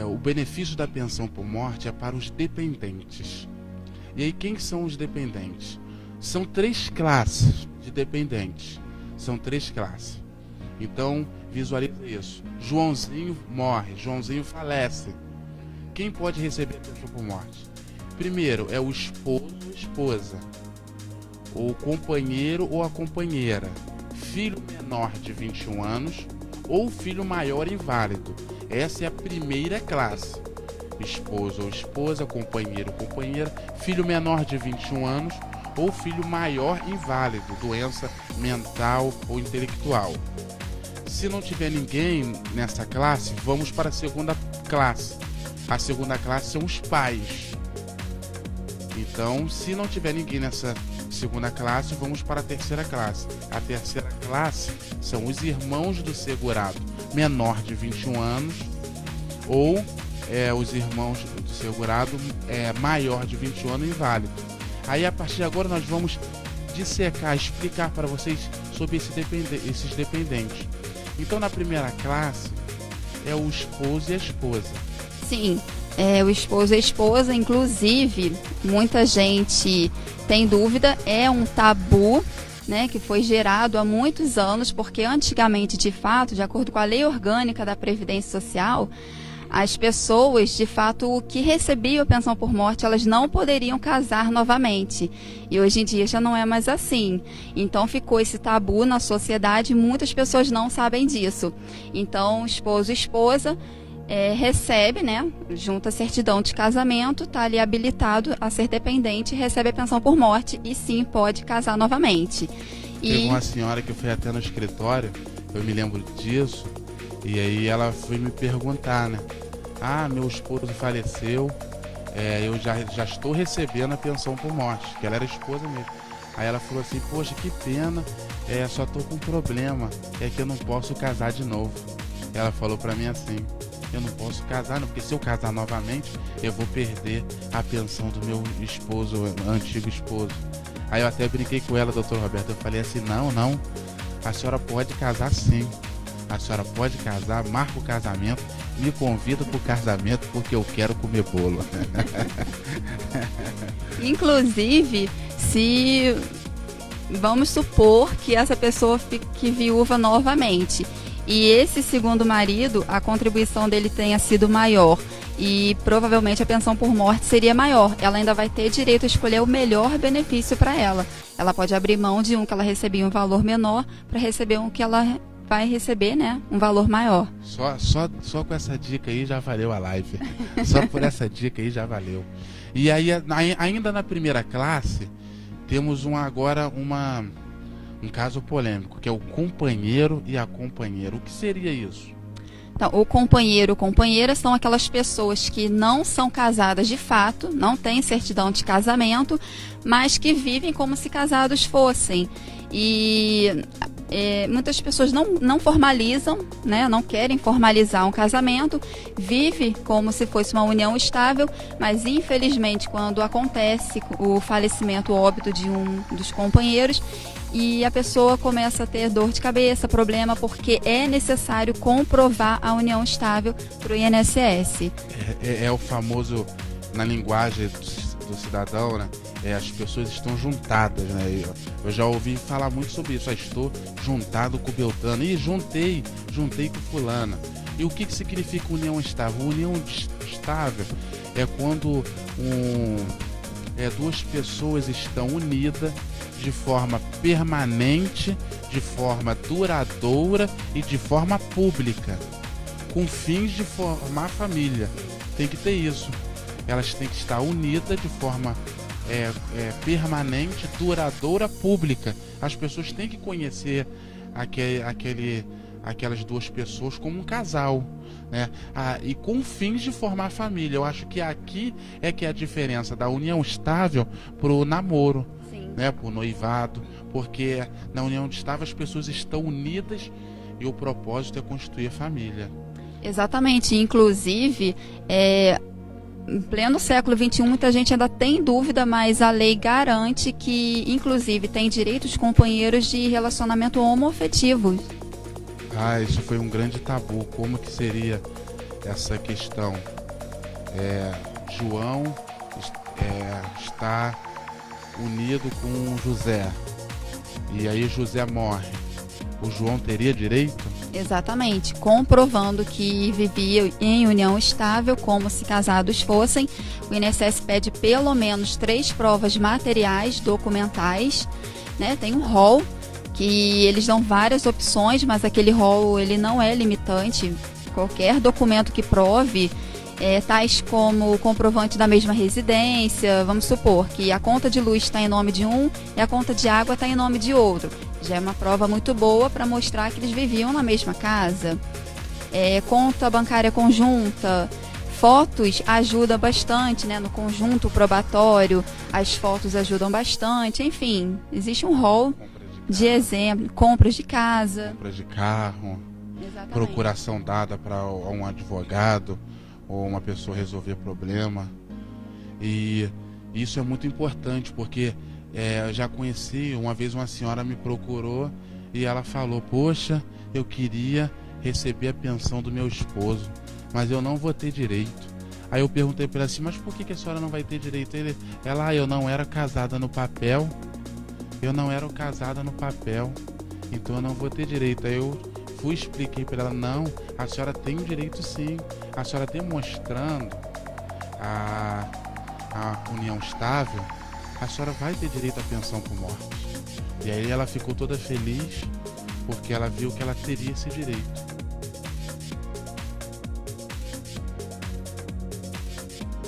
o benefício da pensão por morte é para os dependentes. E aí, quem são os dependentes? São 3 classes de dependentes. São 3 classes. Então, visualiza isso. Joãozinho morre, Joãozinho falece. Quem pode receber a pensão por morte? Primeiro, é o esposo ou esposa, o companheiro ou a companheira, filho menor de 21 anos ou filho maior inválido. Essa é a primeira classe. Esposo ou esposa, companheiro ou companheira, filho menor de 21 anos ou filho maior inválido, doença mental ou intelectual. Se não tiver ninguém nessa classe, vamos para a segunda classe. A segunda classe são os pais. Então, se não tiver ninguém nessa segunda classe, vamos para a terceira classe. A terceira classe são os irmãos do segurado menor de 21 anos ou os irmãos do segurado maior de 21 anos inválido. Aí, a partir de agora, nós vamos dissecar, explicar para vocês sobre esses dependentes. Então, na primeira classe, é o esposo e a esposa. Sim, o esposo e a esposa, inclusive, muita gente tem dúvida, é um tabu, né, que foi gerado há muitos anos, porque antigamente, de fato, de acordo com a lei orgânica da Previdência Social, as pessoas, de fato, que recebiam a pensão por morte, elas não poderiam casar novamente. E hoje em dia já não é mais assim. Então ficou esse tabu na sociedade e muitas pessoas não sabem disso. Então, esposo e esposa recebe, né, junta a certidão de casamento, está ali habilitado a ser dependente, recebe a pensão por morte e sim pode casar novamente. Teve uma senhora que foi até no escritório, eu me lembro disso, e aí ela foi me perguntar, né? Meu esposo faleceu, eu já estou recebendo a pensão por morte, que ela era esposa mesmo. Aí ela falou assim, poxa, que pena, só tô com um problema, é que eu não posso casar de novo. Ela falou pra mim assim, eu não posso casar, não, porque se eu casar novamente, eu vou perder a pensão do meu esposo, antigo esposo. Aí eu até brinquei com ela, doutor Roberto, eu falei assim, não, a senhora pode casar sim. A senhora pode casar, marca o casamento, me convida para o casamento porque eu quero comer bolo. Inclusive, se vamos supor que essa pessoa fique viúva novamente e esse segundo marido, a contribuição dele tenha sido maior e provavelmente a pensão por morte seria maior, ela ainda vai ter direito a escolher o melhor benefício para ela. Ela pode abrir mão de um que ela recebia um valor menor para receber um que ela vai receber, né, um valor maior. Só com essa dica aí já valeu a live. Só por essa dica aí já valeu. E aí, ainda na primeira classe, temos um caso polêmico, que é o companheiro e a companheira. O que seria isso? Então, o companheiro ou companheira são aquelas pessoas que não são casadas de fato, não têm certidão de casamento, mas que vivem como se casados fossem. E muitas pessoas não formalizam, né, não querem formalizar um casamento, vive como se fosse uma união estável, mas infelizmente quando acontece o falecimento, o óbito de um dos companheiros, e a pessoa começa a ter dor de cabeça, problema, porque é necessário comprovar a união estável para o INSS. É o famoso, na linguagem do cidadão, né? As pessoas estão juntadas, né? Eu já ouvi falar muito sobre isso. Estou juntado com o Beltrano. E juntei com fulana. E o que significa união estável? União estável é quando duas pessoas estão unidas de forma permanente, de forma duradoura e de forma pública, com fins de formar família. Tem que ter isso. Elas têm que estar unidas de forma permanente, duradoura, pública. As pessoas têm que conhecer aquelas duas pessoas como um casal, né? E com fins de formar família. Eu acho que aqui é que é a diferença da união estável pro namoro, né? Pro noivado, porque na união estável as pessoas estão unidas e o propósito é construir família. Exatamente, inclusive em pleno século XXI, muita gente ainda tem dúvida, mas a lei garante que, inclusive, tem direitos companheiros de relacionamento homoafetivo. Isso foi um grande tabu. Como que seria essa questão. João está unido com José, e aí José morre, o João teria direito? Exatamente, comprovando que vivia em união estável, como se casados fossem. O INSS pede pelo menos 3 provas materiais, documentais, né? Tem um rol que eles dão várias opções, mas aquele rol ele não é limitante. Qualquer documento que prove, tais como o comprovante da mesma residência, vamos supor que a conta de luz está em nome de um e a conta de água está em nome de outro. Já é uma prova muito boa para mostrar que eles viviam na mesma casa. Conta bancária conjunta, fotos ajuda bastante, né? No conjunto probatório, as fotos ajudam bastante. Enfim, existe um rol de exemplo, compras de casa, compras de carro, exatamente. Procuração dada para um advogado ou uma pessoa resolver problema. E isso é muito importante, porque eu já conheci, uma vez uma senhora me procurou e ela falou: poxa, eu queria receber a pensão do meu esposo, mas eu não vou ter direito. Aí eu perguntei para ela assim: mas por que a senhora não vai ter direito? Ela: eu não era casada no papel, então eu não vou ter direito. Aí eu expliquei para ela: não, a senhora tem o direito sim, a senhora demonstrando a união estável, a senhora vai ter direito à pensão por morte. E aí ela ficou toda feliz, porque ela viu que ela teria esse direito.